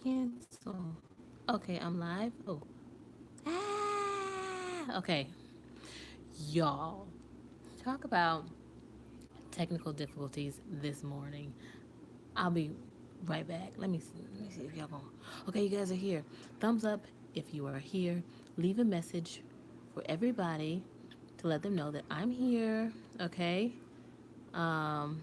Cancel. Okay, I'm live. Oh. Okay. Y'all, talk about technical difficulties this morning. I'll be right back. Let me see if y'all going. Okay, you guys are here. Thumbs up if you are here. Leave a message for everybody to let them know that I'm here. Okay. Um,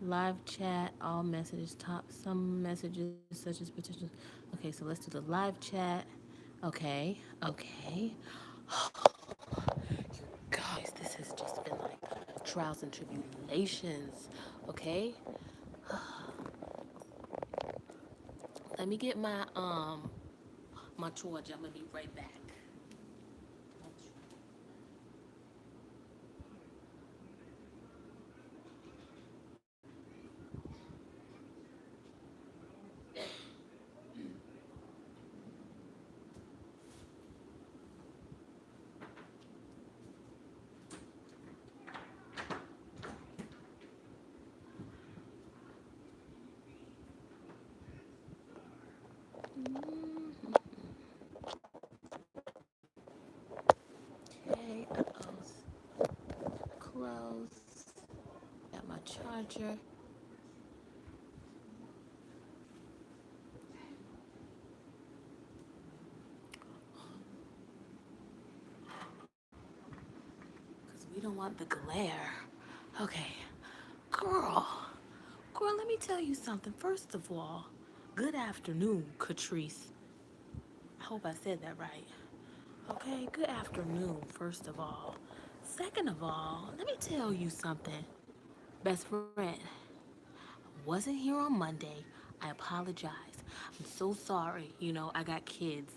Live chat, all messages, top some messages such as potential. Okay, so let's do the live chat. Okay, okay. Guys, this has just been like trials and tribulations. Okay, let me get my charger. I'm gonna be right back. Okay, close. Got my charger. Cause we don't want the glare. Okay, girl. Girl, let me tell you something. First of all, good afternoon, Catrice. I hope I said that right. Okay, good afternoon, first of all. Second of all, let me tell you something. Best friend, wasn't here on Monday. I apologize. I'm so sorry. I got kids.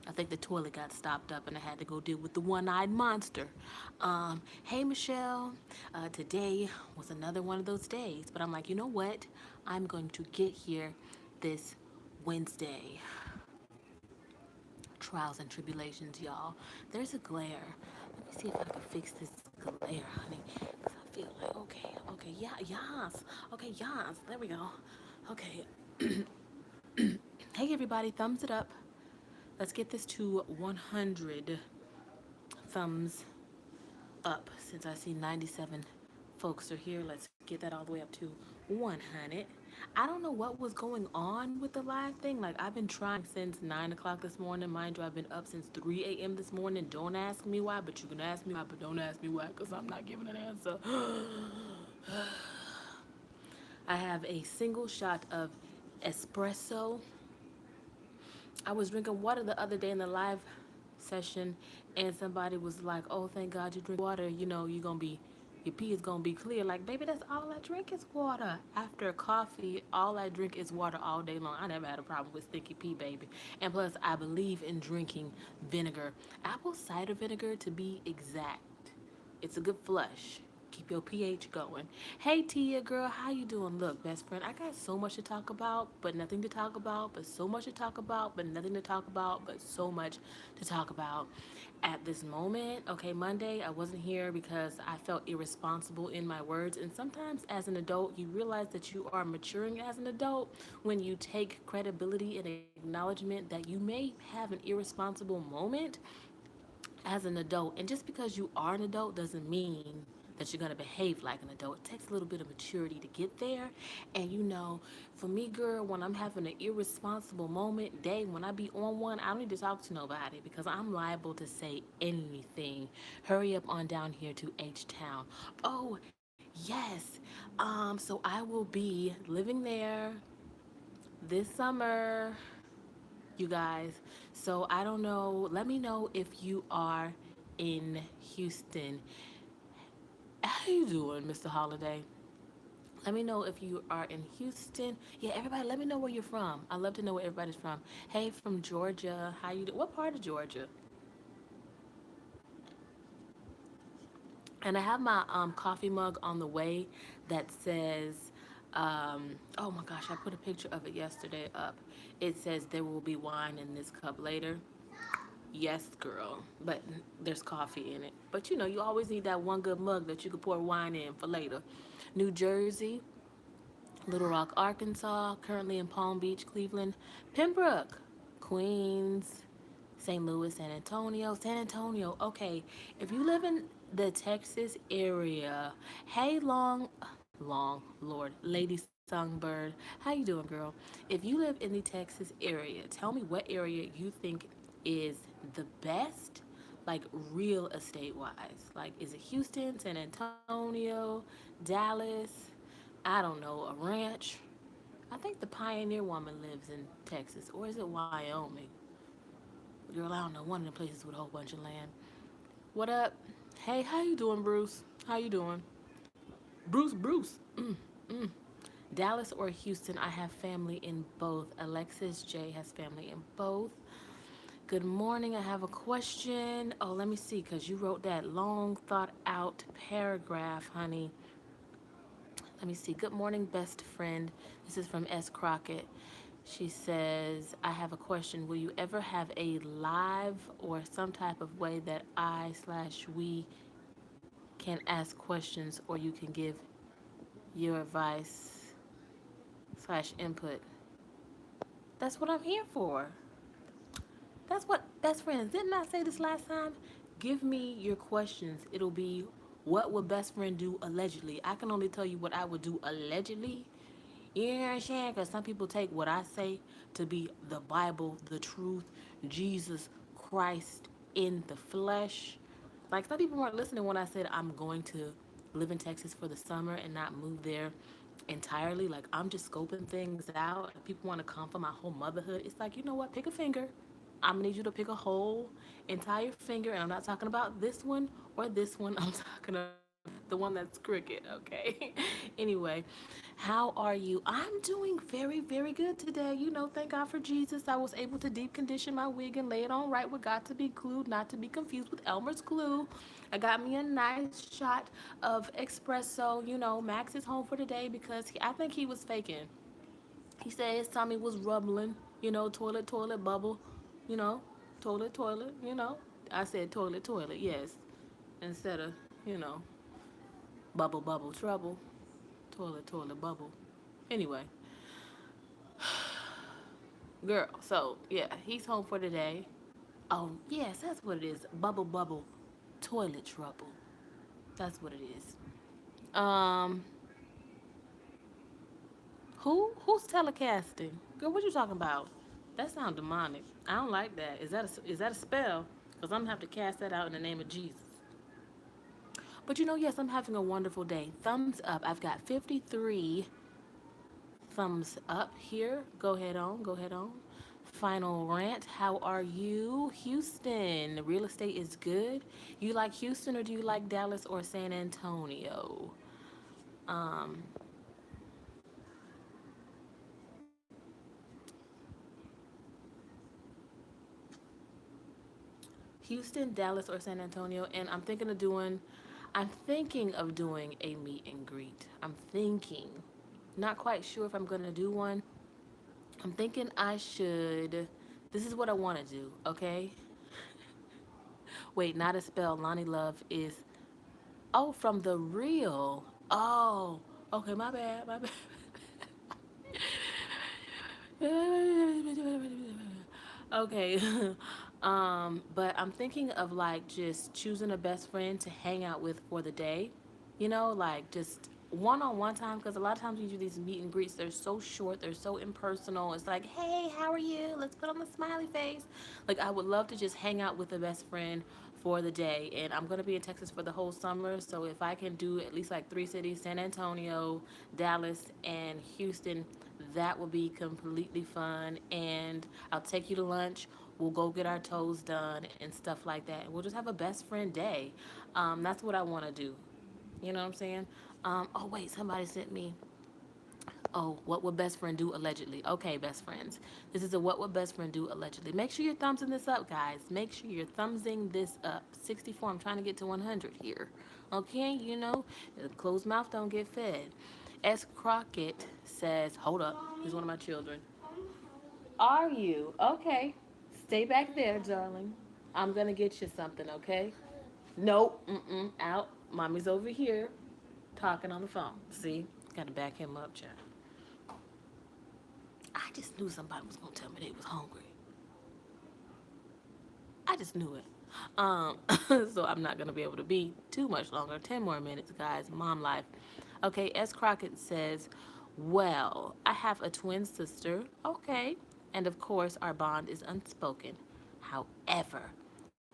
I think the toilet got stopped up and I had to go deal with the one-eyed monster. Hey Michelle, today was another one of those days, but I'm like, you know what? I'm going to get here this Wednesday. Trials and tribulations, y'all. There's a glare. Let me see if I can fix this glare, honey. Cause I feel like, okay, yeah, yes. Okay, yes, there we go. Okay. Hey everybody, thumbs it up. Let's get this to 100 thumbs up. Since I see 97 folks are here, let's get that all the way up to 100. I don't know what was going on with the live thing. Like, I've been trying since 9 o'clock this morning. Mind you, I've been up since 3 a.m. this morning. Don't ask me why, but you can ask me why, but don't ask me why, because I'm not giving an answer. I have a single shot of espresso. I was drinking water the other day in the live session, and somebody was like, "Oh, thank God you drink water. You're gonna be, your pee is gonna be clear." Like, baby, that's all I drink is water. After coffee, all I drink is water all day long. I never had a problem with stinky pee, baby. And plus, I believe in drinking vinegar, apple cider vinegar to be exact. It's a good flush. Keep your pH going. Hey Tia girl, how you doing? Look, best friend, I got so much to talk about, but nothing to talk about, but so much to talk about, but nothing to talk about, but so much to talk about at this moment. Okay, Monday, I wasn't here because I felt irresponsible in my words. And sometimes as an adult, you realize that you are maturing as an adult when you take credibility and acknowledgement that you may have an irresponsible moment as an adult. And just because you are an adult doesn't mean that you're going to behave like an adult. It takes a little bit of maturity to get there. And for me, girl, when I'm having an irresponsible moment, day, when I be on one, I don't need to talk to nobody because I'm liable to say anything. Hurry up on down here to H Town. Oh, yes. So I will be living there this summer, you guys. So I don't know. Let me know if you are in Houston. How you doing, Mr. Holiday? Let me know if you are in Houston. Yeah, everybody, let me know where you're from. I love to know where everybody's from. Hey, from Georgia. How you do? What part of Georgia? And I have my coffee mug on the way that says, oh my gosh, I put a picture of it yesterday up. It says there will be wine in this cup later. Yes, girl, but there's coffee in it. But you always need that one good mug that you could pour wine in for later. New Jersey, Little Rock, Arkansas, currently in Palm Beach, Cleveland, Pembroke, Queens, St. Louis, San Antonio. San Antonio, okay. If you live in the Texas area, hey, Lord, Lady Songbird, how you doing, girl? If you live in the Texas area, tell me what area you think is the best, like real estate wise. Like, is it Houston, San Antonio, Dallas? I don't know, a ranch. I think the pioneer woman lives in Texas, or is it Wyoming? Girl, I don't know, one of the places with a whole bunch of land. What up? Hey, how you doing, Bruce? How you doing? Bruce. Dallas or Houston? I have family in both. Alexis J has family in both. Good morning. I have a question. Oh, let me see, because you wrote that long, thought out paragraph, honey. Let me see. Good morning, best friend. This is from S. Crockett. She says, I have a question. Will you ever have a live or some type of way that I/we can ask questions or you can give your advice/ input? That's what I'm here for. That's what, best friends, didn't I say this last time? Give me your questions. It'll be, what would best friend do allegedly? I can only tell you what I would do allegedly. You know what I'm saying? Because some people take what I say to be the Bible, the truth, Jesus Christ in the flesh. Like, some people weren't listening when I said I'm going to live in Texas for the summer and not move there entirely. Like, I'm just scoping things out. If people want to come for my whole motherhood, it's like, you know what? Pick a finger. I'm gonna need you to pick a whole entire finger, and I'm not talking about this one or this one. I'm talking about the one that's crooked, okay? Anyway, how are you? I'm doing very, very good today. You know, thank God for Jesus. I was able to deep condition my wig and lay it on right with got to be glued, not to be confused with Elmer's glue. I got me a nice shot of espresso. You know, Max is home for today because I think he was faking. He said his tummy was rumbling, you know, toilet, bubble, you know, toilet, you know. I said toilet, yes, instead of, you know, bubble, trouble, toilet, bubble. Anyway, girl, so yeah, he's home for today. Oh, yes, that's what it is. Bubble, toilet trouble. That's what it is. Um, who's telecasting? Girl, what you talking about? That sounds demonic. I don't like that. Is that a spell? Because I'm gonna have to cast that out in the name of Jesus. But you know, yes, I'm having a wonderful day. Thumbs up. I've got 53 thumbs up here. Go ahead on. Go ahead on. Final rant. How are you, Houston? Real estate is good. You like Houston or do you like Dallas or San Antonio? Um, Houston, Dallas, or San Antonio, and I'm thinking of doing a meet and greet. I'm thinking. Not quite sure if I'm gonna do one. I'm thinking I should. This is what I want to do, okay? Wait, not a spell. Lonnie Love is. Oh, from the real. Oh, okay, my bad. Okay. But I'm thinking of like just choosing a best friend to hang out with for the day. You know, like just one-on-one time, because a lot of times when you do these meet and greets, they're so short, they're so impersonal. It's like, hey, how are you? Let's put on the smiley face. Like, I would love to just hang out with a best friend for the day. And I'm going to be in Texas for the whole summer. So if I can do at least like three cities, San Antonio, Dallas, and Houston, that will be completely fun. And I'll take you to lunch. We'll go get our toes done and stuff like that. And we'll just have a best friend day. That's what I want to do. You know what I'm saying? Oh, wait, somebody sent me. Oh, what would best friend do allegedly? Okay, best friends. This is a what would best friend do allegedly. Make sure you're thumbsing this up, guys. Make sure you're thumbsing this up. 64, I'm trying to get to 100 here. Okay, you know, closed mouth don't get fed. S. Crockett says, hold up, he's one of my children. Are you? Okay. Stay back there, darling. I'm gonna get you something, okay? Nope, out. Mommy's over here talking on the phone. See? Gotta back him up, child. I just knew somebody was gonna tell me they was hungry. I just knew it. Um, so I'm not gonna be able to be too much longer. 10 more minutes, guys. Mom life. Okay, S. Crockett says, "Well, I have a twin sister. Okay, and of course our bond is unspoken. However,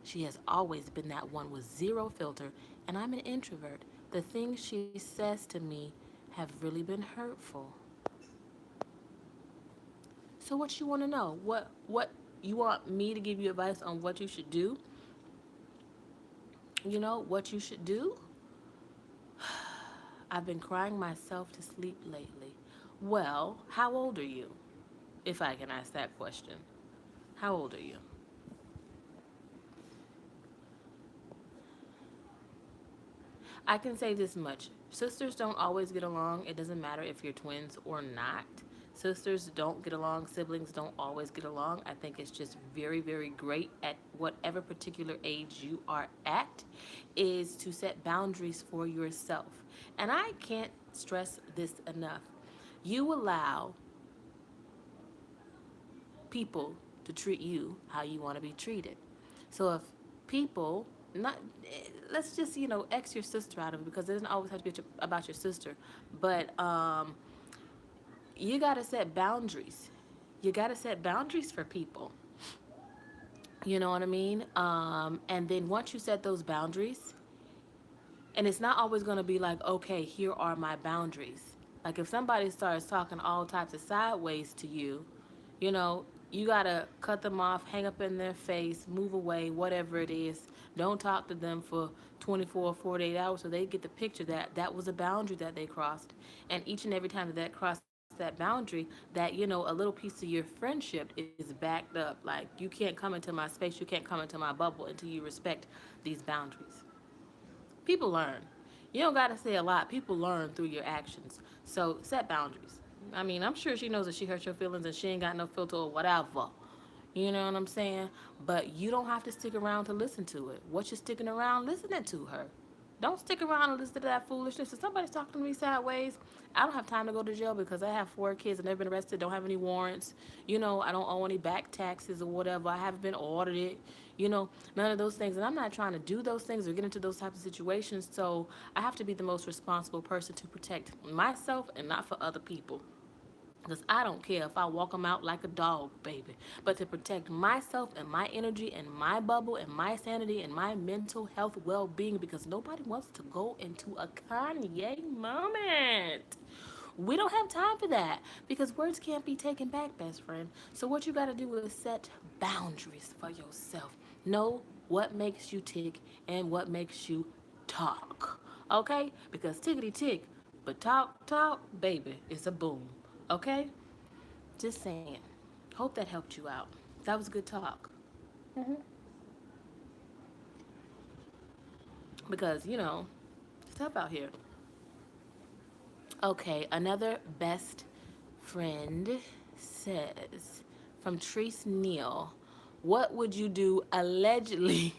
she has always been that one with zero filter, and I'm an introvert. The things she says to me have really been hurtful." So what you want to know? What you want me to give you advice on what you should do? You know what you should do? I've been crying myself to sleep lately. Well, how old are you? If I can ask that question. How old are you? I can say this much. Sisters don't always get along. It doesn't matter if you're twins or not. Sisters don't get along. Siblings don't always get along. I think it's just very, very great at whatever particular age you are at is to set boundaries for yourself. And I can't stress this enough. You allow people to treat you how you want to be treated. So if people not let's just X your sister out of it because it doesn't always have to be about your sister, but you got to set boundaries. You got to set boundaries for people. You know what I mean? And then once you set those boundaries, and it's not always going to be like, okay, here are my boundaries. Like if somebody starts talking all types of sideways to you, you know, you got to cut them off, hang up in their face, move away, whatever it is. Don't talk to them for 24 or 48 hours so they get the picture that that was a boundary that they crossed. And each and every time that crossed that boundary, that, a little piece of your friendship is backed up. Like you can't come into my space, you can't come into my bubble until you respect these boundaries. People learn. You don't got to say a lot. People learn through your actions. So set boundaries. I mean, I'm sure she knows that she hurt your feelings and she ain't got no filter or whatever. You know what I'm saying? But you don't have to stick around to listen to it. What you're sticking around listening to her. Don't stick around and listen to that foolishness. If somebody's talking to me sideways, I don't have time to go to jail because I have 4 kids and they've been arrested, don't have any warrants. I don't owe any back taxes or whatever. I haven't been audited. None of those things. And I'm not trying to do those things or get into those types of situations. So I have to be the most responsible person to protect myself and not for other people. Because I don't care if I walk them out like a dog, baby. But to protect myself and my energy and my bubble and my sanity and my mental health well being, because nobody wants to go into a Kanye moment. We don't have time for that because words can't be taken back, best friend. So, what you got to do is set boundaries for yourself. Know what makes you tick and what makes you talk. Okay? Because tickety tick, but talk, baby, it's a boom. Okay? Just saying. Hope that helped you out. That was good talk. Hmm. Because, it's tough out here. Okay, another best friend says from Treese Neal, what would you do allegedly?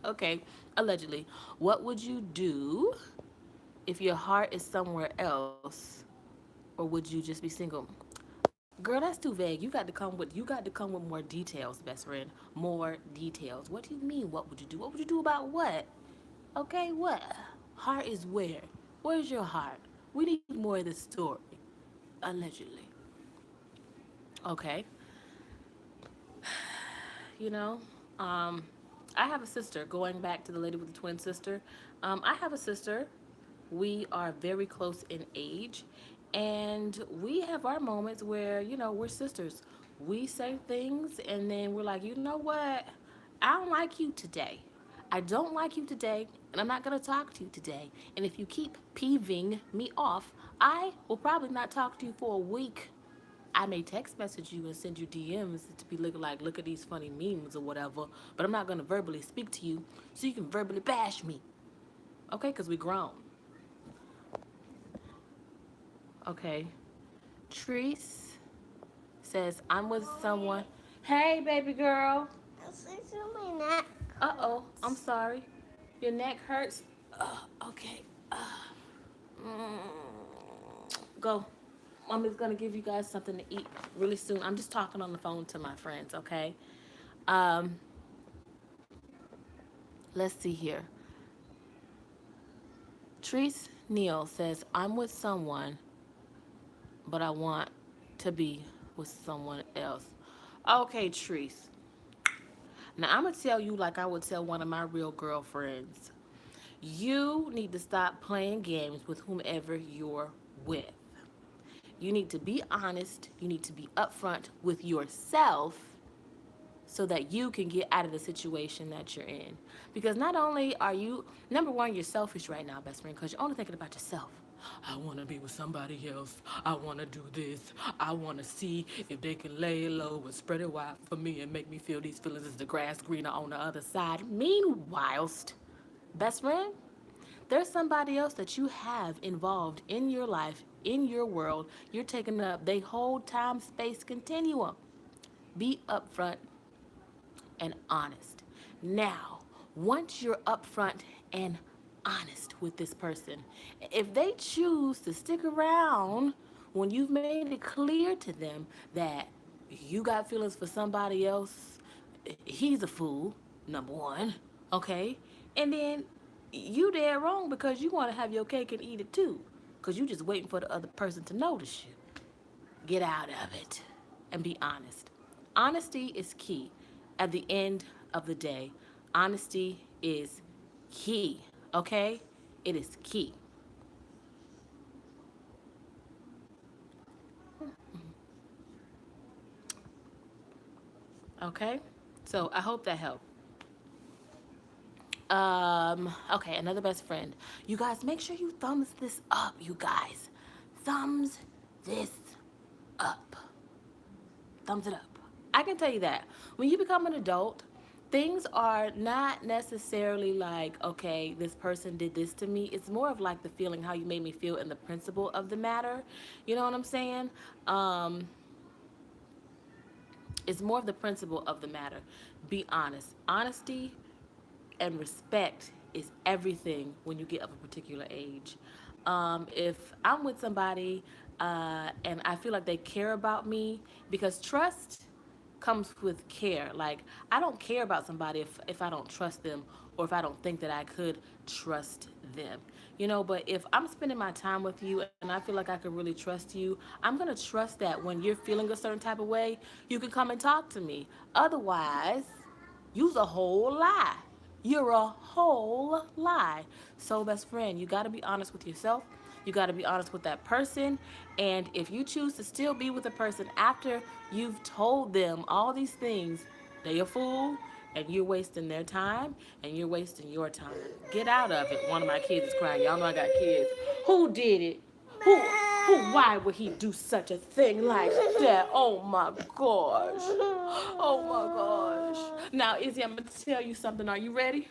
Okay, allegedly. What would you do if your heart is somewhere else? Or would you just be single? Girl, that's too vague. You got to come with more details, best friend. More details. What do you mean? What would you do? What would you do about what? Okay, what? Heart is where? Where's your heart? We need more of the story. Allegedly. Okay. You know, um, I have a sister. Going back to the lady with the twin sister, I have a sister. We are very close in age, and we have our moments where we're sisters. We say things, and then we're like, you know what? I don't like you today. I don't like you today, and I'm not gonna talk to you today. And if you keep peeving me off, I will probably not talk to you for a week. I may text message you and send you DMs to be looking like, look at these funny memes or whatever, but I'm not going to verbally speak to you so you can verbally bash me. Okay? Because we grown. Okay. Treese says, I'm with someone. Hey, baby girl. Uh oh. I'm sorry. Your neck hurts. Okay. Mm, go. I'm just gonna give you guys something to eat really soon. I'm just talking on the phone to my friends, okay? Um, let's see here. Treese Neal says, I'm with someone, but I want to be with someone else. Okay, Treese. Now I'm gonna tell you like I would tell one of my real girlfriends. You need to stop playing games with whomever you're with. You need to be honest. You need to be upfront with yourself so that you can get out of the situation that you're in. Because not only are you, number one, you're selfish right now, best friend, because you're only thinking about yourself. I want to be with somebody else. I want to do this. I want to see if they can lay it low and spread it wide for me and make me feel these feelings as the grass greener on the other side. Meanwhile, best friend, there's somebody else that you have involved in your life, in your world. You're taking up the whole time space continuum. Be upfront and honest. Now, once you're upfront and honest with this person, if they choose to stick around when you've made it clear to them that you got feelings for somebody else, he's a fool, number one, okay? And then you dead wrong because you want to have your cake and eat it too, because you just waiting for the other person to notice you. Get out of it and be honest. Honesty is key. At the end of the day, honesty is key, okay? It is key. Okay? So I hope that helped. Okay, another best friend. You guys, make sure you thumbs this up, you guys. Thumbs this up. Thumbs it up. I can tell you that when you become an adult, things are not necessarily like, okay, this person did this to me. It's more of like the feeling how you made me feel in the principle of the matter. You know what I'm saying? Um, it's more of the principle of the matter. Be honest. Honesty and respect is everything when you get of a particular age. If I'm with somebody and I feel like they care about me, because trust comes with care. Like, I don't care about somebody if I don't trust them or if I don't think that I could trust them. You know, but if I'm spending my time with you and I feel like I could really trust you, I'm going to trust that when you're feeling a certain type of way, you can come and talk to me. Otherwise, you's a whole lie. You're a whole lie. So, best friend, you got to be honest with yourself. You got to be honest with that person. And if you choose to still be with a person after you've told them all these things, they a fool and you're wasting their time and you're wasting your time. Get out of it. One of my kids is crying. Y'all know I got kids. Who did it? Why would he do such a thing like that? Oh my gosh. Oh my gosh. Now, Izzy, I'm going to tell you something. Are you ready?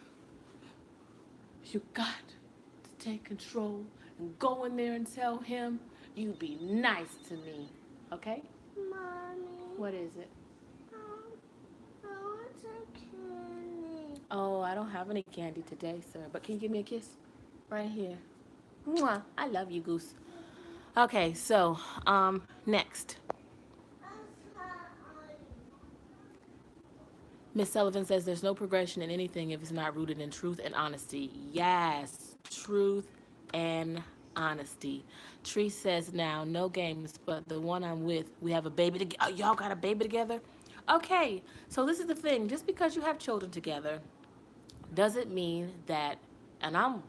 You got to take control and go in there and tell him you be nice to me. Okay? Mommy, What is it? I want some candy. Oh, I don't have any candy today, sir. But can you give me a kiss? Right here. Mwah. I love you, Goose. Okay, so, next. Miss Sullivan says there's no progression in anything if it's not rooted in truth and honesty. Yes, truth and honesty. Tree says now, no games, but the one I'm with, we have a baby together. Oh, y'all got a baby together? Okay, so this is the thing. Just because you have children together doesn't mean that, and I'm,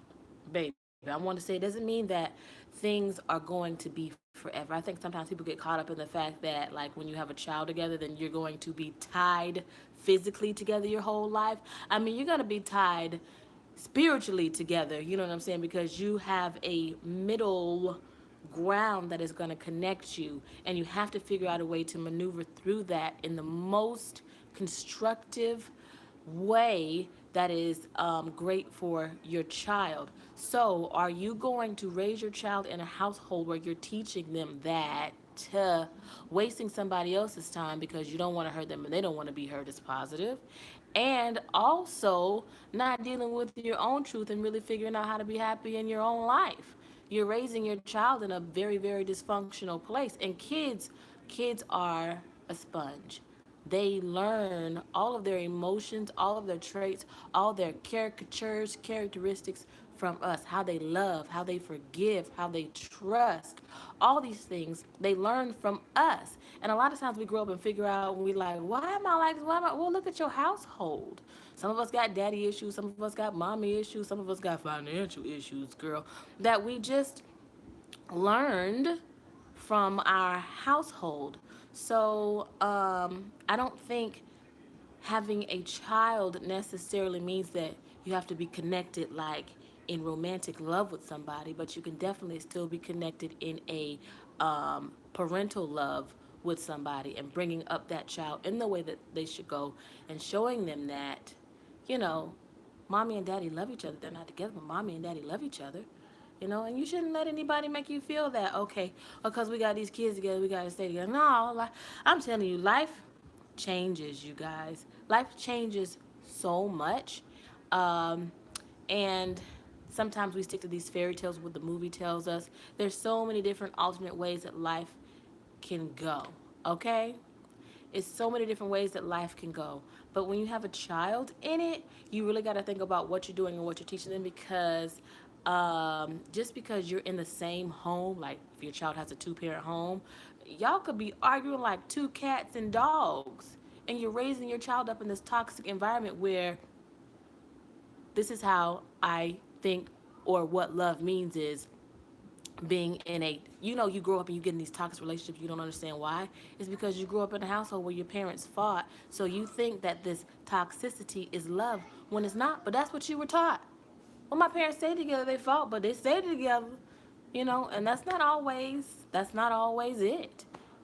baby, I want to say, it doesn't mean that things are going to be forever. I think sometimes people get caught up in the fact that, like, when you have a child together, then you're going to be tied physically together your whole life. I mean, you're going to be tied spiritually together, you know what I'm saying? Because you have a middle ground that is going to connect you, and you have to figure out a way to maneuver through that in the most constructive way that is great for your child. So, are you going to raise your child in a household where you're teaching them that wasting somebody else's time because you don't want to hurt them and they don't want to be hurt is positive? And also, not dealing with your own truth and really figuring out how to be happy in your own life. You're raising your child in a very, very dysfunctional place. And kids are a sponge. They learn all of their emotions, all of their traits, all their caricatures, characteristics from us. How they love, how they forgive, how they trust. All these things they learn from us. And a lot of times we grow up and figure out, and we like, why am I like this? Why am I? Well, look at your household. Some of us got daddy issues. Some of us got mommy issues. Some of us got financial issues, girl, that we just learned from our household. So I don't think having a child necessarily means that you have to be connected like in romantic love with somebody, but you can definitely still be connected in a parental love with somebody and bringing up that child in the way that they should go and showing them that, you know, mommy and daddy love each other. They're not together, but mommy and daddy love each other. You know, and you shouldn't let anybody make you feel that, okay, because we got these kids together, we got to stay together. No, like, I'm telling you, life changes, you guys. Life changes so much. Um, and sometimes we stick to these fairy tales, what the movie tells us. There's so many different alternate ways that life can go, okay? It's so many different ways that life can go. But when you have a child in it, you really got to think about what you're doing and what you're teaching them, because just because you're in the same home, like if your child has a two-parent home, y'all could be arguing like two cats and dogs. And you're raising your child up in this toxic environment where this is how I think, or what love means is being in a, you know, you grow up and you get in these toxic relationships, you don't understand why. It's because you grew up in a household where your parents fought, so you think that this toxicity is love when it's not. But that's what you were taught. When my parents stayed together, they fought, but they stayed together, you know. And that's not always it.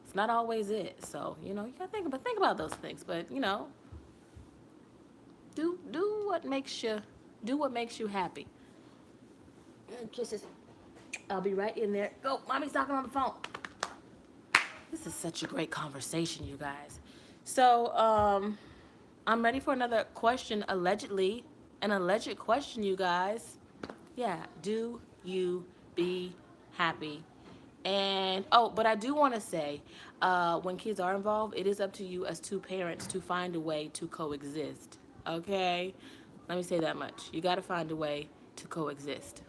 It's not always it. So, you know, you gotta think about those things. But, you know, do what makes you happy. Kisses. I'll be right in there. Go, mommy's talking on the phone. This is such a great conversation, you guys. So, I'm ready for another question. Allegedly, an alleged question, you guys. Yeah, do you be happy? And oh, but I do want to say, when kids are involved, it is up to you as two parents to find a way to coexist. Okay, let me say that much. You got to find a way to coexist.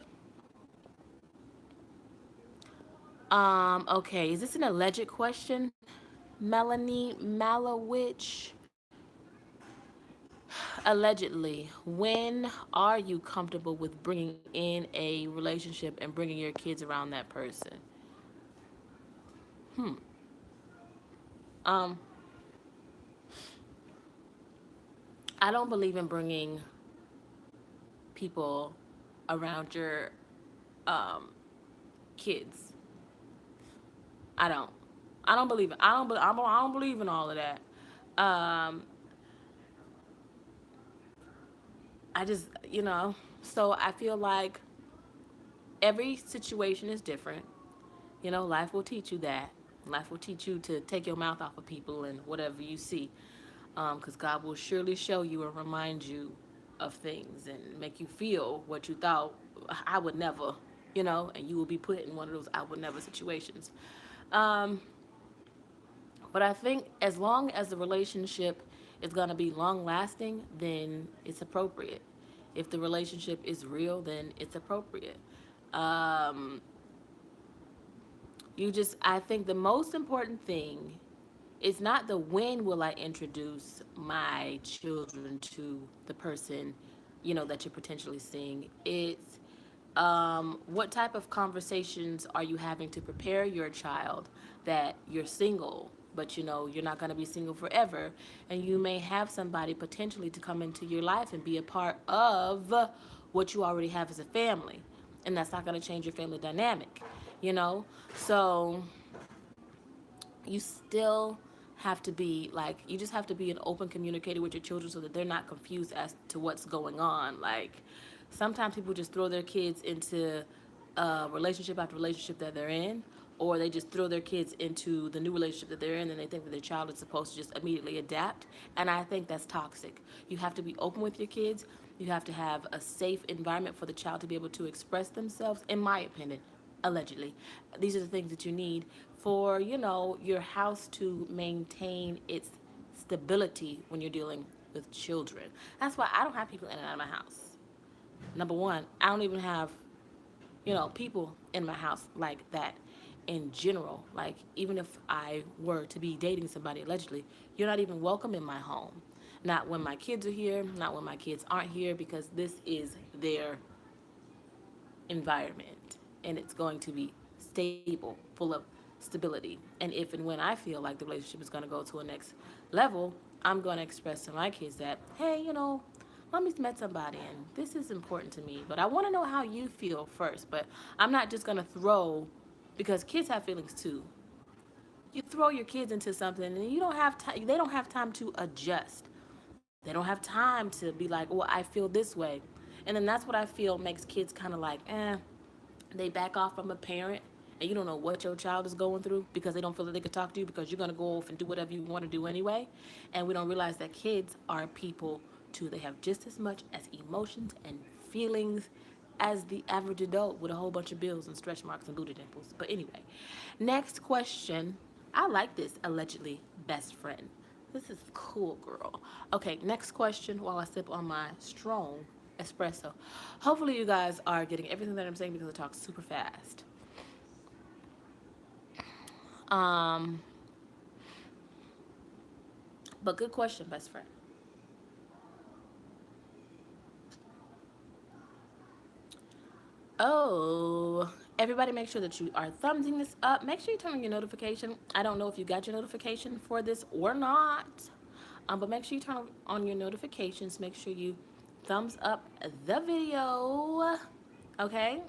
Okay, is this an alleged question? Melanie Malowich. Allegedly, when are you comfortable with bringing in a relationship and bringing your kids around that person? Hmm. Um, I don't believe in bringing people around your um, kids. I don't. I don't believe it. I don't believe in all of that. Um, I just, you know. So I feel like every situation is different. You know, life will teach you that. Life will teach you to take your mouth off of people and whatever you see. Because God will surely show you and remind you of things and make you feel what you thought I would never, you know, and you will be put in one of those I would never situations. Um, but I think as long as the relationship is going to be long lasting, then it's appropriate. If the relationship is real, then it's appropriate. Um, I think the most important thing is not the when will I introduce my children to the person, you know, that you're potentially seeing. It's what type of conversations are you having to prepare your child that you're single, but you know you're not going to be single forever, and you may have somebody potentially to come into your life and be a part of what you already have as a family, and that's not going to change your family dynamic, you know. So you still have to be like, you just have to be an open communicator with your children so that they're not confused as to what's going on. Like sometimes people just throw their kids into relationship after relationship that they're in, or they just throw their kids into the new relationship that they're in and they think that their child is supposed to just immediately adapt, and I think that's toxic. You have to be open with your kids. You have to have a safe environment for the child to be able to express themselves, in my opinion. allegedly. These are the things that you need for, your house to maintain its stability when you're dealing with children. That's why I don't have people in and out of my house. Number one, I don't even have, people in my house like that in general. Like, even if I were to be dating somebody allegedly, you're not even welcome in my home. Not when my kids are here, not when my kids aren't here, because this is their environment and it's going to be stable, full of stability. And if and when I feel like the relationship is going to go to a next level, I'm going to express to my kids that, hey, mommy's met somebody and this is important to me, but I want to know how you feel first. But I'm not just going to throw, because kids have feelings too. You throw your kids into something and you don't have time, they don't have time to adjust. They don't have time to be like, well, I feel this way. And then that's what I feel makes kids kind of like, they back off from a parent, and you don't know what your child is going through because they don't feel that they could talk to you because you're going to go off and do whatever you want to do anyway. And we don't realize that kids are people too. They have just as much as emotions and feelings as the average adult with a whole bunch of bills and stretch marks and booty dimples. But anyway, next question. I like this allegedly best friend. This is cool, girl. Okay, next question while I sip on my strong espresso. Hopefully, you guys are getting everything that I'm saying because I talk super fast. Um, but good question, best friend. Oh, everybody, make sure that you are thumbsing this up. Make sure you turn on your notification. I don't know if you got your notification for this or not, but make sure you turn on your notifications. Make sure you thumbs up the video. Okay.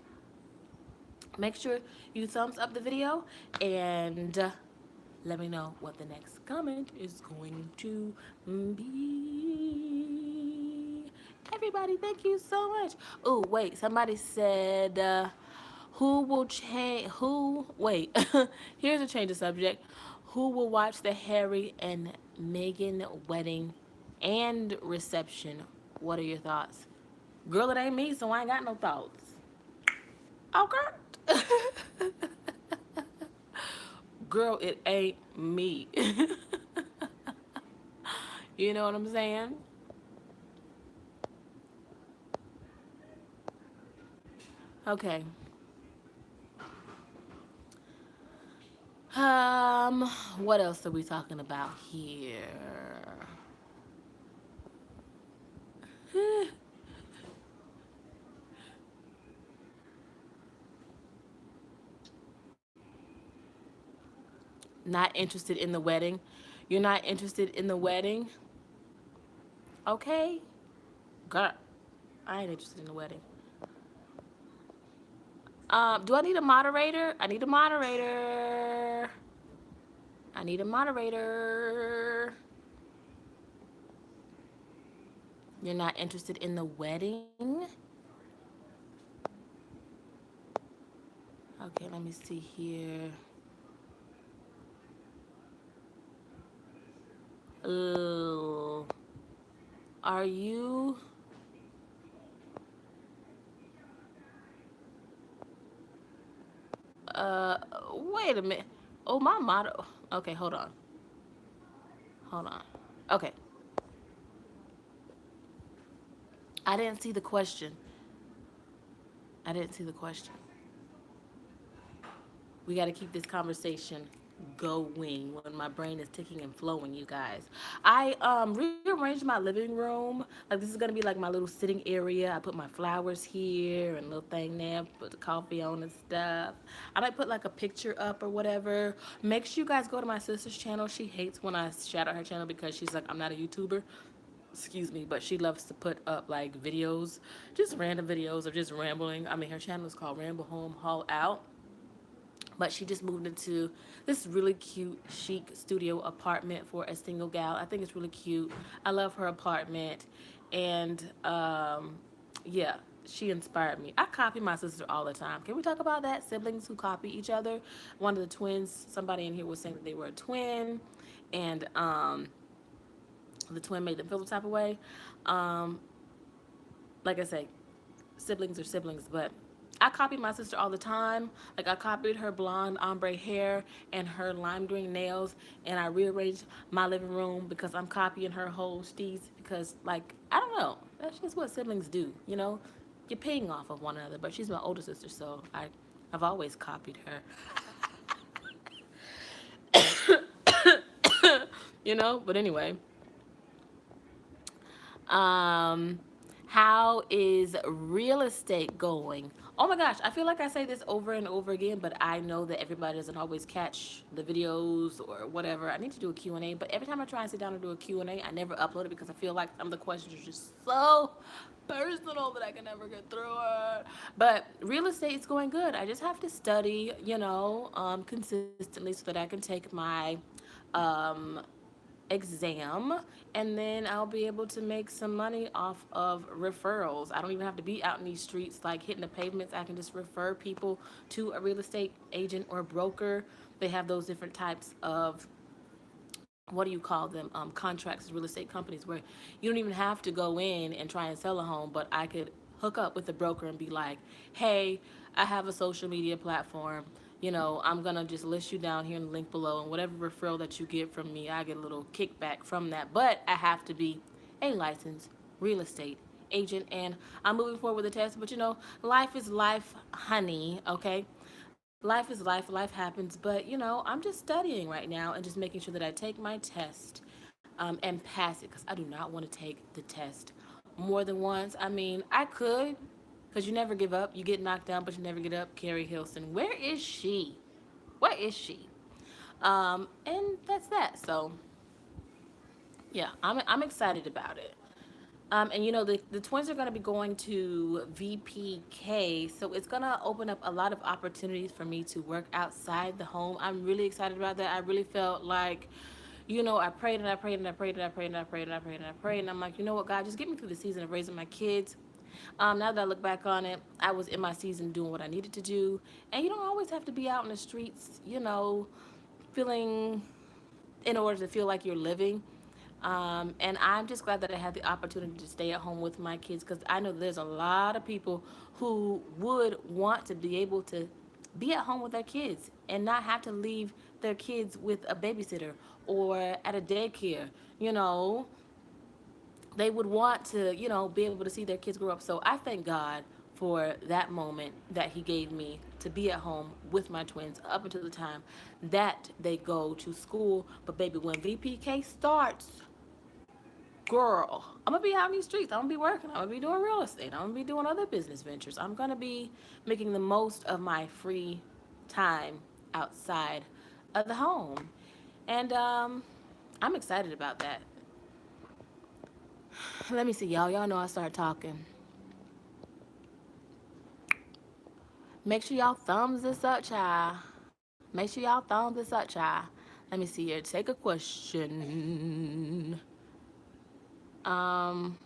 Make sure you thumbs up the video and let me know what the next comment is going to be. Everybody, thank you so much. Oh, wait, somebody said, who will change? Who? Wait, here's a change of subject. Who will watch the Harry and Meghan wedding and reception? What are your thoughts? Girl, it ain't me, so I ain't got no thoughts. Okay. Girl, it ain't me. You know what I'm saying? Okay. What else are we talking about here? Not interested in the wedding. You're not interested in the wedding? Okay. Girl, I ain't interested in the wedding. Do I need a moderator? I need a moderator. I need a moderator. You're not interested in the wedding? Okay, let me see here. Oh, are you? Uh, Wait a minute. Oh, my motto. Okay, hold on. Hold on. Okay, I didn't see the question. I didn't see the question. We got to keep this conversation going when my brain is ticking and flowing, you guys. I rearranged my living room. Like, this is gonna be like my little sitting area. I put my flowers here and a little thing there, put the coffee on and stuff. I might put like a picture up or whatever. Make sure you guys go to my sister's channel. She hates when I shout out her channel because she's like, I'm not a YouTuber, excuse me, but she loves to put up like videos, just random videos of just rambling. I mean, her channel is called Ramble Home Haul Out, but she just moved into this really cute chic studio apartment for a single gal. I think it's really cute. I love her apartment. And yeah, she inspired me. I copy my sister all the time. Can we talk about that? Siblings who copy each other. One of the twins, somebody in here was saying that they were a twin, and the twin made them feel the type of way. um like I say, siblings are siblings, but I copy my sister all the time. Like I copied her blonde ombre hair and her lime green nails, and I rearranged my living room because I'm copying her whole steez. Because like I don't know, that's just what siblings do. You know, you're paying off of one another. But she's my older sister, so I've always copied her. You know. But anyway, Um, how is real estate going? Oh my gosh, I feel like I say this over and over again, but I know that everybody doesn't always catch the videos or whatever. I need to do a Q&A, but every time I try and sit down and do a Q&A, I never upload it because I feel like some of the questions are just so personal that I can never get through it. But real estate is going good. I just have to study, consistently so that I can take my um, exam, and then I'll be able to make some money off of referrals. I don't even have to be out in these streets like hitting the pavements. I can just refer people to a real estate agent or broker. They have those different types of, what do you call them, contracts, real estate companies, where you don't even have to go in and try and sell a home, but I could hook up with the broker and be like, hey, I have a social media platform. I'm gonna just list you down here in the link below, and whatever referral that you get from me, I get a little kickback from that. But I have to be a licensed real estate agent, and I'm moving forward with the test. But life is life, honey. Okay, life is life. Life happens. But I'm just studying right now and just making sure that I take my test and pass it, because I do not want to take the test more than once. I mean, I could, because you never give up. You get knocked down, but you never get up. Carrie Hilson, where is she? Where is she? And that's that. So yeah, I'm excited about it. And the twins are going to be going to VPK, so it's going to open up a lot of opportunities for me to work outside the home. I'm really excited about that. I really felt like, I prayed and I prayed and I prayed and I prayed and I prayed and I prayed and I prayed, and I'm like, you know what, God, just get me through the season of raising my kids. Now that I look back on it, I was in my season doing what I needed to do, and you don't always have to be out in the streets, feeling in order to feel like you're living. And I'm just glad that I had the opportunity to stay at home with my kids, because I know there's a lot of people who would want to be able to be at home with their kids and not have to leave their kids with a babysitter or at a daycare. You know, they would want to, be able to see their kids grow up. So I thank God for that moment that He gave me to be at home with my twins up until the time that they go to school. But baby, when VPK starts, girl, I'm gonna be out in these streets. I'm gonna be working. I'm gonna be doing real estate. I'm gonna be doing other business ventures. I'm gonna be making the most of my free time outside of the home. And I'm excited about that. Let me see, y'all. Y'all know I started talking. Make sure y'all thumbs this up, child. Make sure y'all thumbs this up, child. Let me see here. Take a question. Um.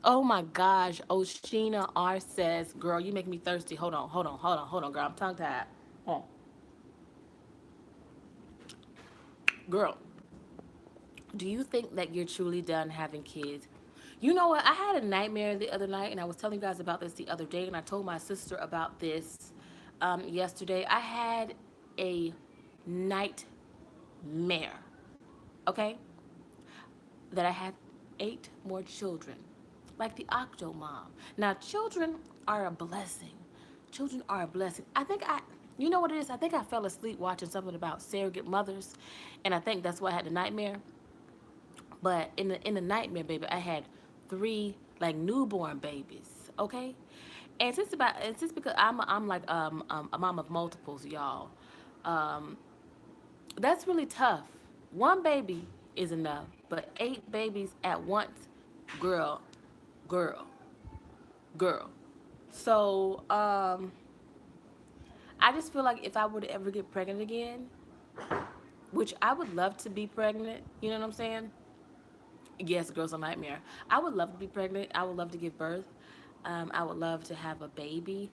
Oh my gosh. Oshina R says, "Girl, you make me thirsty. Hold on, girl. I'm tongue tied. Oh, girl. Do you think that you're truly done having kids?" You know what? I had a nightmare the other night, and I was telling you guys about this the other day, and I told my sister about this yesterday. I had a nightmare, okay? That I had 8 more children, like the Octo Mom. Now, children are a blessing. Children are a blessing. You know what it is? I think I fell asleep watching something about surrogate mothers, and I think that's why I had the nightmare. But in the nightmare, baby, I had 3 like newborn babies. Okay, and since because I'm like a mom of multiples, y'all. Um, that's really tough. One baby is enough, but 8 babies at once, girl, girl, girl. So I just feel like if I were to ever get pregnant again, which I would love to be pregnant, you know what I'm saying? Yes, girl's a nightmare. I would love to be pregnant. I would love to give birth. I would love to have a baby,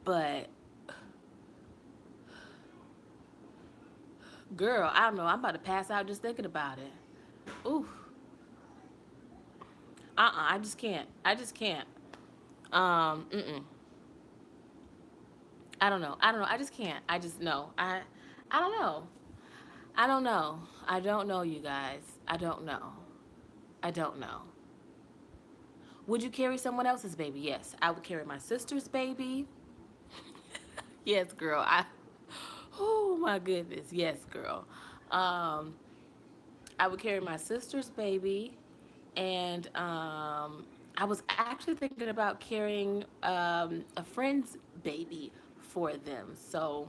but girl, I don't know. I'm about to pass out just thinking about it. Ooh, I just can't. I just can't. Mm-mm. I don't know. I don't know. I just can't. I just know. I don't know. I don't know. I don't know, you guys. I don't know. I don't know. Would you carry someone else's baby? Yes. I would carry my sister's baby. Yes, girl. Oh my goodness. Yes, girl. Um, I would carry my sister's baby, and I was actually thinking about carrying a friend's baby for them. So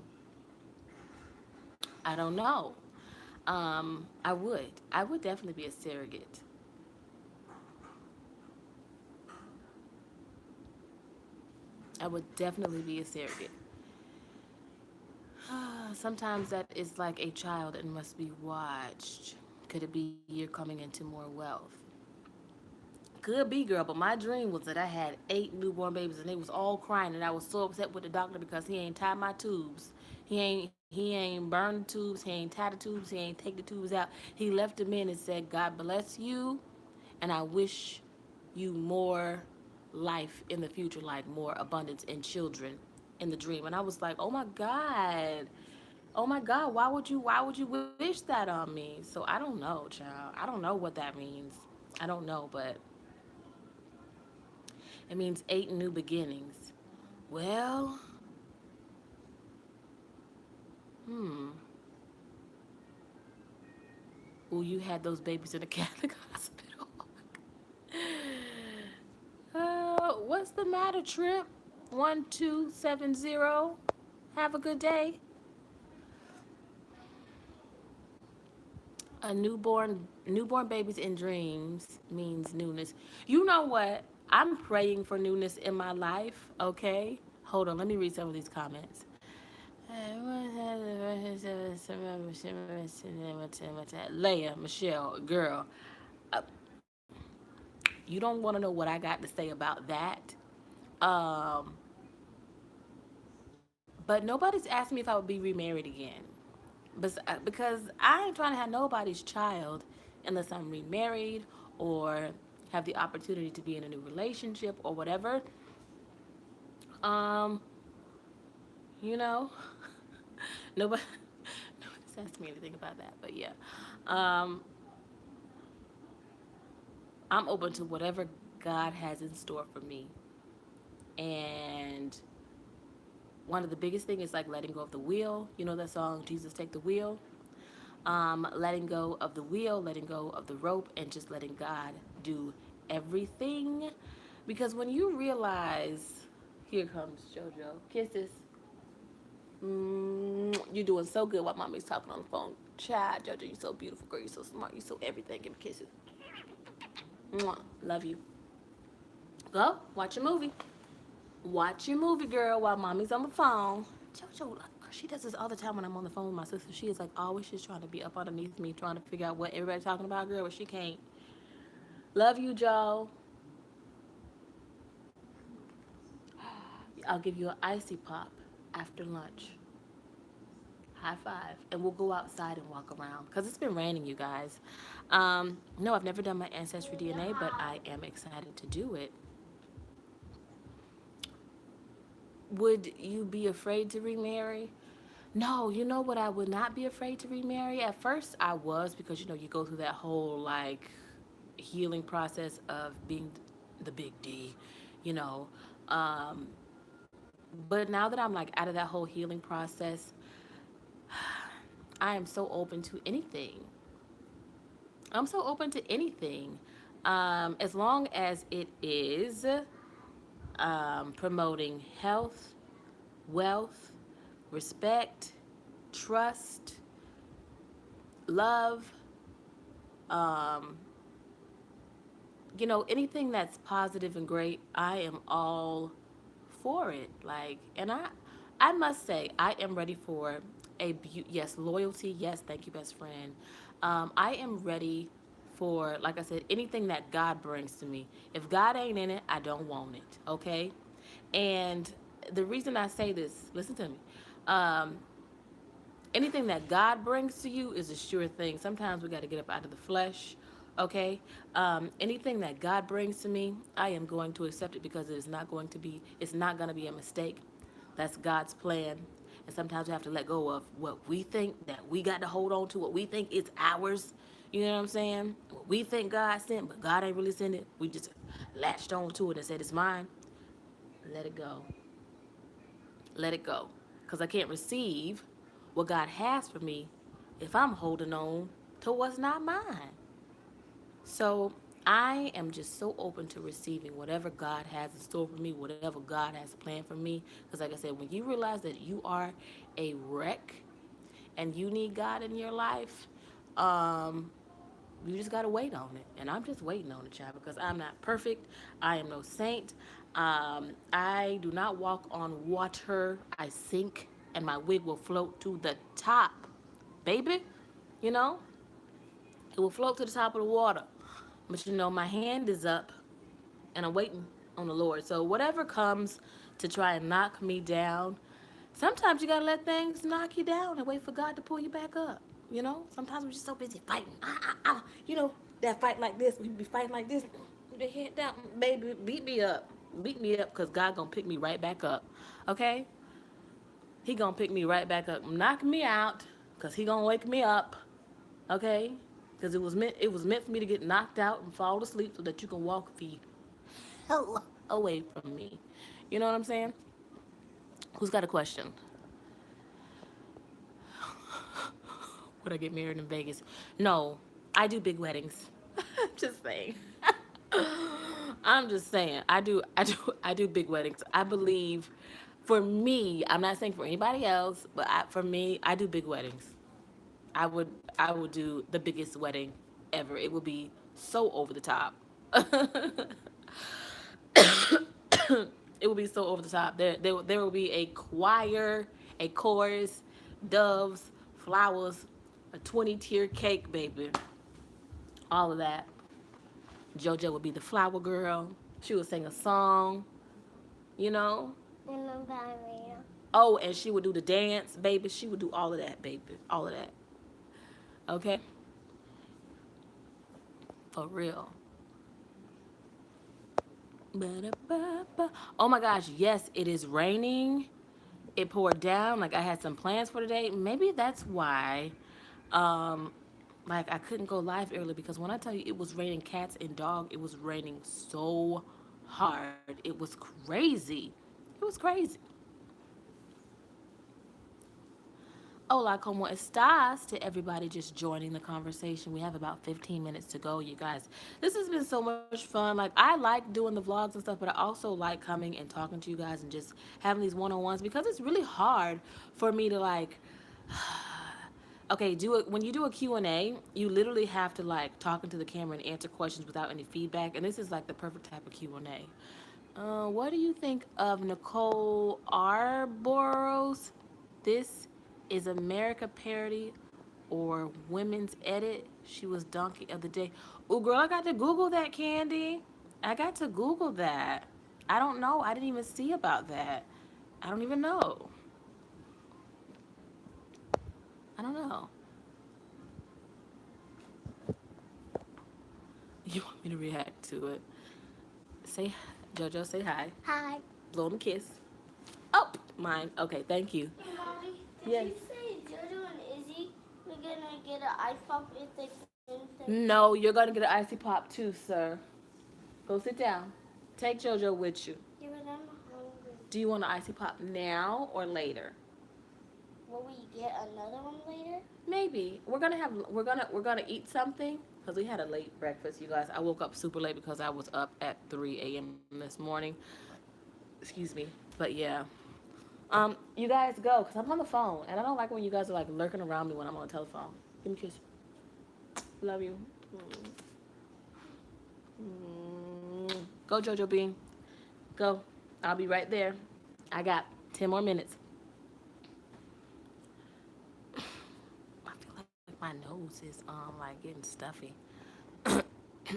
I don't know. I would definitely be a surrogate. I would definitely be a surrogate. Sometimes that is like a child and must be watched. Could it be you're coming into more wealth? Could be, girl, but my dream was that I had 8 newborn babies and they was all crying, and I was so upset with the doctor because he ain't tied my tubes. He ain't burned the tubes. He ain't tied the tubes. He ain't take the tubes out. He left them in and said, "God bless you, and I wish you more life in the future, like more abundance in children." In the dream, and I was like, "Oh my God, oh my God, why would you wish that on me?" So I don't know, child. I don't know what that means. I don't know, but it means 8 new beginnings. Well, hmm. Oh, you had those babies in a Catholic hospital. What's the matter, Trip? 1270. Have a good day. A newborn babies in dreams means newness. You know what? I'm praying for newness in my life, okay? Hold on, let me read some of these comments. Leia, Michelle, girl, uh, you don't want to know what I got to say about that. Um, but nobody's asked me if I would be remarried again. Because I ain't trying to have nobody's child unless I'm remarried or have the opportunity to be in a new relationship or whatever. Um, you know, nobody nobody's asked me anything about that, but yeah. Um, I'm open to whatever God has in store for me. And one of the biggest things is like letting go of the wheel. You know that song, Jesus Take the Wheel? Letting go of the wheel, letting go of the rope, and just letting God do everything. Because when you realize, here comes JoJo, kisses. You're doing so good while mommy's talking on the phone. Child, JoJo, you're so beautiful, girl. You're so smart. You're so everything. Give me kisses. Mwah. Love you. Go, watch a movie. Watch your movie, girl, while mommy's on the phone. JoJo, she does this all the time when I'm on the phone with my sister. She is like always just trying to be up underneath me, trying to figure out what everybody's talking about, girl, but she can't. Love you, Joe. I'll give you an icy pop after lunch. High five. And we'll go outside and walk around. Because it's been raining, you guys. No, I've never done my ancestry DNA, but I am excited to do it. Would you be afraid to remarry? No, you know what? I would not be afraid to remarry. At first, I was because you go through that whole like healing process of being the big D, you know. Um, but now that I'm like out of that whole healing process, I am so open to anything. I'm so open to anything, as long as it is promoting health, wealth, respect, trust, love, um, anything that's positive and great. I am all for it. Like, and I must say, I am ready for yes, loyalty. Yes, thank you, best friend. I am ready for, like I said, anything that God brings to me. If God ain't in it, I don't want it. Okay, and the reason I say this, listen to me. Um, Anything that God brings to you is a sure thing. Sometimes we got to get up out of the flesh. Okay, anything that God brings to me, I am going to accept it because it is not going to be. It's not going to be a mistake. That's God's plan. And sometimes we have to let go of what we think that we got to hold on to, what we think is ours. You know what I'm saying? What we think God sent, but God ain't really sent it. We just latched on to it and said it's mine. Let it go. Let it go. Because I can't receive what God has for me if I'm holding on to what's not mine. So I am just so open to receiving whatever God has in store for me, whatever God has planned for me. Because, like I said, when you realize that you are a wreck and you need God in your life, um, you just gotta wait on it. And I'm just waiting on it, child, because I'm not perfect. I am no saint. I do not walk on water. I sink, and my wig will float to the top, baby. You know, it will float to the top of the water. But you know, my hand is up and I'm waiting on the Lord. So whatever comes to try and knock me down, sometimes you gotta let things knock you down and wait for God to pull you back up. You know, sometimes we're just so busy fighting. You know, that fight like this, we be fighting like this. The head down, baby, beat me up, cause God gonna pick me right back up. Okay, He gonna pick me right back up, knock me out, cause He gonna wake me up. Okay, because it was meant for me to get knocked out and fall asleep so that you can walk the hell away from me. You know what I'm saying? Who's got a question? Would I get married in Vegas? No, I do big weddings. Just saying. I'm just saying. I do big weddings. I believe, for me, I'm not saying for anybody else, but for me, I do big weddings. I would I would do the biggest wedding ever. It would be so over the top. It would be so over the top. There will be a choir, a chorus, doves, flowers, a 20-tier cake, baby. All of that. JoJo would be the flower girl. She would sing a song, you know. And I'm ballerina. Oh, and she would do the dance, baby. She would do all of that, baby. All of that. Okay? For real. Ba-da-ba-ba. Oh my gosh, yes, it is raining. It poured down. Like I had some plans for today. Maybe that's why um like I couldn't go live early, because when I tell you it was raining cats and dog, it was raining so hard. It was crazy. It was crazy. Hola, como estas to everybody just joining the conversation. We have about 15 minutes to go, you guys. This has been so much fun. Like, I like doing the vlogs and stuff, but I also like coming and talking to you guys and just having these one-on-ones, because it's really hard for me to, like, okay, do it when you do a Q&A, you literally have to, like, talk into the camera and answer questions without any feedback, and this is like the perfect type of Q&A. What do you think of Nicole Arboros? This is America parody or women's edit. She was donkey of the day. Oh, girl, I got to Google that, Candy. I got to Google that. I don't know. I didn't even see about that. I don't even know. I don't know. You want me to react to it? Say, JoJo, say hi. Hi. Blow him a kiss. Oh, mine. Okay, thank you. Hey, Mommy, did Yes. you say Jojo and Izzy were gonna get an ice pop if they finish their No, you're gonna get an icy pop too, sir. Go sit down. Take JoJo with you. Yeah, but I'm hungry. Do you want an icy pop now or later? Will we get another one later? Maybe we're gonna eat something because we had a late breakfast, you guys. I woke up super late because I was up at 3 a.m. this morning. Excuse me, but yeah. You guys go because I'm on the phone and I don't like when you guys are like lurking around me when I'm on the telephone. Give me a kiss. Love you. Go, JoJo Bean. Go. I'll be right there. I got 10 more minutes. I feel like my nose is like getting stuffy.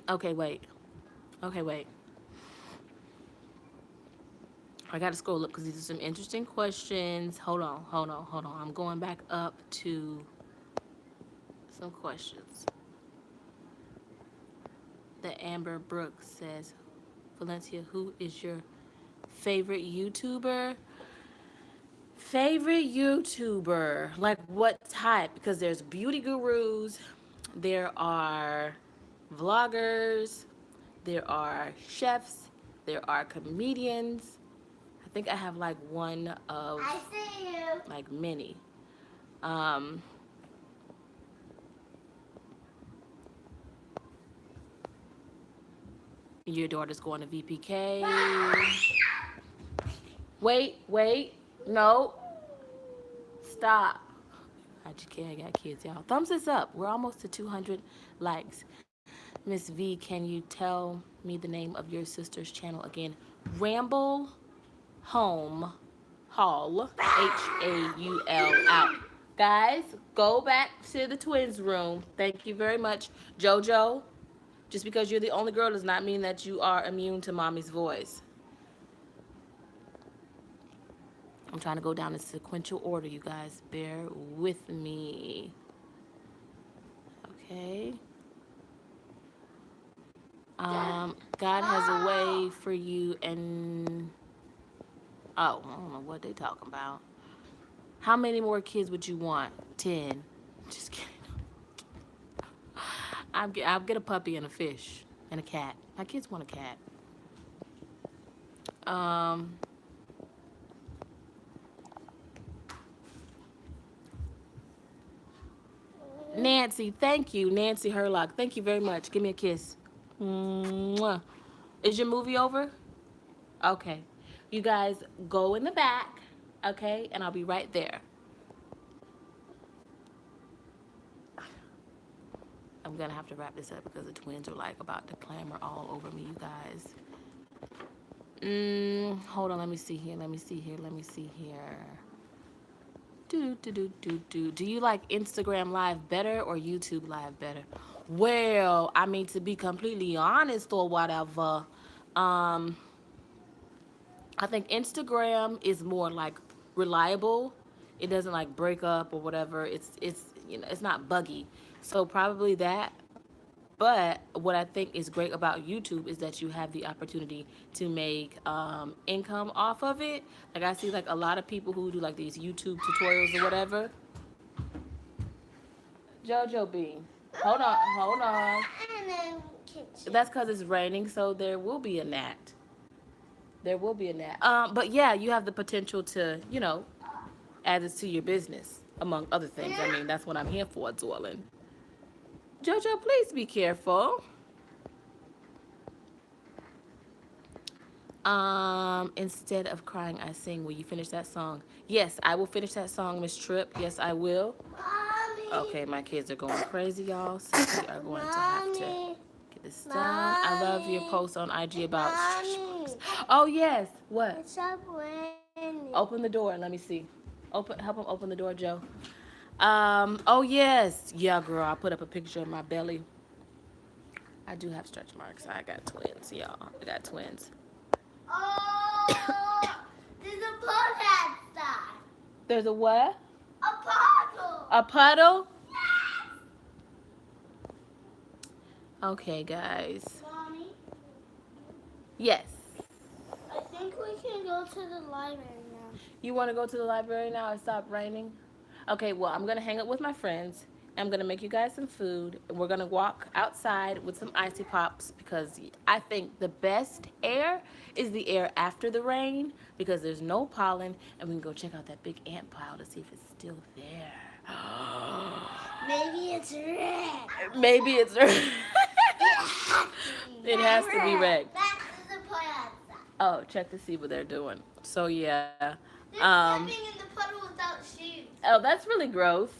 Okay, wait. Okay, wait. I got to scroll up because these are some interesting questions. Hold on. I'm going back up to some questions. that Amber Brooks says, Valencia, who is your favorite YouTuber? Favorite YouTuber? Like what type? Because there's beauty gurus, there are vloggers, there are chefs, there are comedians. I think I have like one of I see you. like many. Um, your daughter's going to VPK. Wait, no, stop. I just can't. I got kids, y'all. Thumbs this up. We're almost to 200 likes. Miss V, can you tell me the name of your sister's channel again? Ramble Home Hall. HAUL out. Guys, go back to the twins' room. Thank you very much. JoJo, just because you're the only girl does not mean that you are immune to mommy's voice. I'm trying to go down in sequential order, you guys. Bear with me. Okay. God has a way for you and oh, I don't know what they talking about. How many more kids would you want? 10. Just kidding. I'll get a puppy and a fish and a cat. My kids want a cat. Um, Nancy, thank you. Nancy Herlock, thank you very much. Give me a kiss. Mwah. Is your movie over? Okay. You guys go in the back, okay? And I'll be right there. I'm gonna have to wrap this up because the twins are like about to clamor all over me, you guys. Hold on, let me see here. Do you like Instagram Live better or YouTube Live better? Well, I mean, to be completely honest or whatever, um, I think Instagram is more like reliable. It doesn't like break up or whatever. It's it's not buggy. So probably that. But what I think is great about YouTube is that you have the opportunity to make income off of it. Like I see like a lot of people who do like these YouTube tutorials or whatever. Jojo B. Hold on. And then kitchen. That's because it's raining, so there will be a gnat. There will be a gnat. But yeah, you have the potential to, add this to your business, among other things. I mean, that's what I'm here for, darling. Jojo, please be careful. Instead of crying, I sing. Will you finish that song? Yes, I will finish that song, Miss Tripp. Yes, I will. Mommy. Okay, my kids are going crazy, y'all. So we are going to have to get this done. I love your post on IG about. Mommy. Oh yes. What? It's up raining. Open the door. Let me see. Help him open the door, Joe. Oh yes. Yeah, girl. I put up a picture of my belly. I do have stretch marks. I got twins, y'all. I got twins. Oh, there's a puddle outside. There's a what? A puddle. A puddle? Yes. Okay, guys. Mommy, Yes. I think we can go to the library now. You want to go to the library now and stop raining? Okay, well, I'm going to hang up with my friends. I'm going to make you guys some food. And we're going to walk outside with some icy pops because I think the best air is the air after the rain because there's no pollen. And we can go check out that big ant pile to see if it's still there. Maybe it's red. Maybe it's it has to be red. That's the puddle outside. Oh, check to see what they're doing. So yeah. They're stepping in the puddle without shoes. Oh, that's really gross.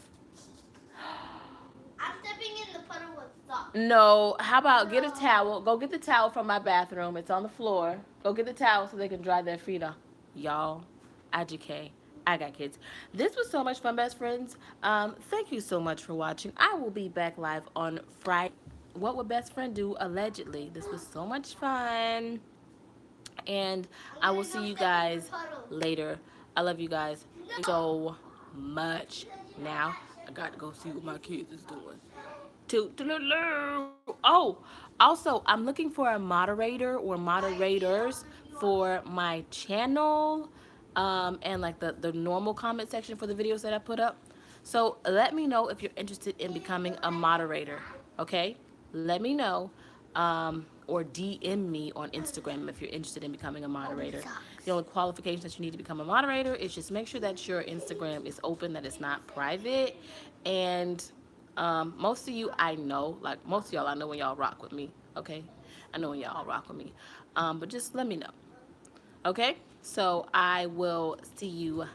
I'm stepping in the puddle with socks. No, how about get a towel? Go get the towel from my bathroom. It's on the floor. Go get the towel so they can dry their feet off. Y'all, IGK. I got kids. This was so much fun, best friends. Thank you so much for watching. I will be back live on Friday. What would best friend do? Allegedly. This was so much fun. And I will see you guys later. I love you guys so much. Now, I got to go see what my kids is doing. Oh, also, I'm looking for a moderator or moderators for my channel, and like the normal comment section for the videos that I put up. So let me know if you're interested in becoming a moderator. Okay, let me know, or DM me on Instagram if you're interested in becoming a moderator. The only qualifications that you need to become a moderator is just make sure that your Instagram is open, that it's not private, and most of you I know, like most of y'all I know when y'all rock with me, okay? I know when y'all rock with me. But just let me know, okay? So I will see you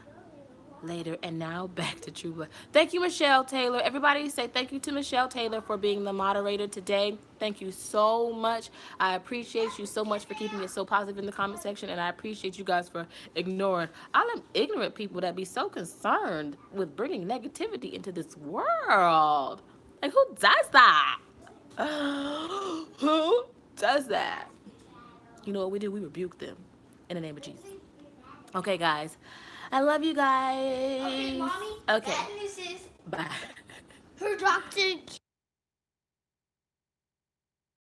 later. And now back to True Blood. Thank you, Michelle Taylor. Everybody say thank you to Michelle Taylor for being the moderator today. Thank you so much. I appreciate you so much for keeping it so positive in the comment section, and I appreciate you guys for ignoring all them ignorant people that be so concerned with bringing negativity into this world. Like, who does that? Who does that? You know what we do? We rebuke them in the name of Jesus. Okay, guys. I love you guys. Okay, mommy. Okay. Bad news is Bye. her doctor